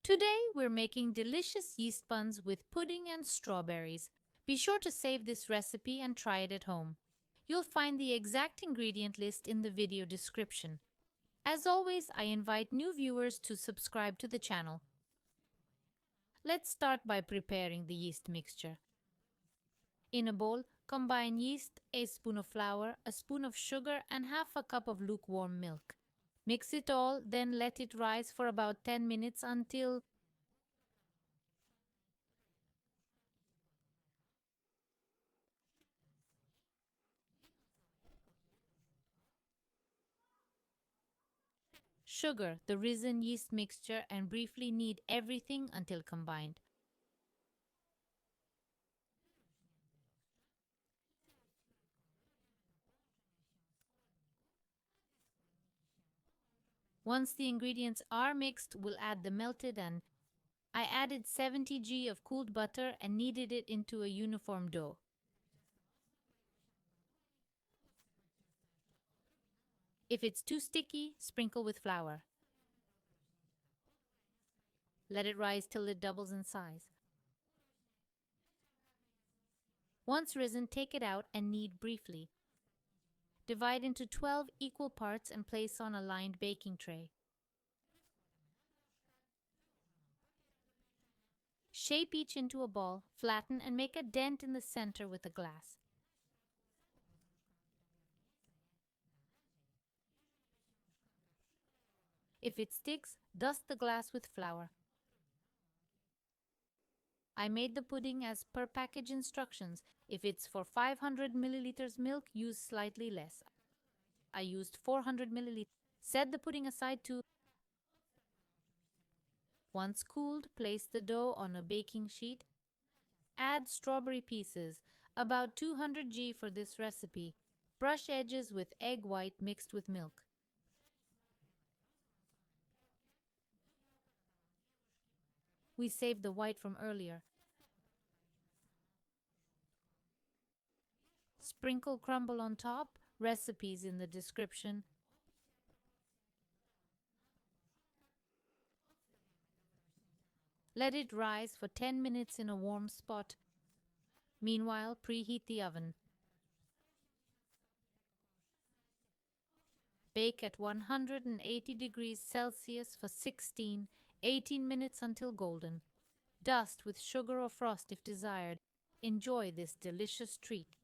Today we're making delicious yeast buns with pudding and strawberries. Be sure to save this recipe and try it at home. You'll find the exact ingredient list in the video description. As always, I invite new viewers to subscribe to the channel. Let's start by preparing the yeast mixture. In a bowl, combine yeast, a spoon of flour, a spoon of sugar, and half a cup of lukewarm milk. Mix it all, then let it rise for about 10 minutes until sugar, the risen yeast mixture, and briefly knead everything until combined. Once the ingredients are mixed, we'll add the melted and I added 70 g of cooled butter and kneaded it into a uniform dough. If it's too sticky, sprinkle with flour. Let it rise till it doubles in size. Once risen, take it out and knead briefly. Divide into 12 equal parts and place on a lined baking tray. Shape each into a ball, flatten and make a dent in the center with a glass. If it sticks, dust the glass with flour. I made the pudding as per package instructions. If it's for 500 milliliters milk, use slightly less. I used 400 milliliters. Set the pudding aside to. Once cooled, place the dough on a baking sheet. Add strawberry pieces, about 200 g for this recipe. Brush edges with egg white mixed with milk. We saved the white from earlier. Sprinkle crumble on top. Recipes in the description. Let it rise for 10 minutes in a warm spot. Meanwhile, preheat the oven. Bake at 180 degrees Celsius for 18 minutes until golden. Dust with sugar or frost if desired. Enjoy this delicious treat.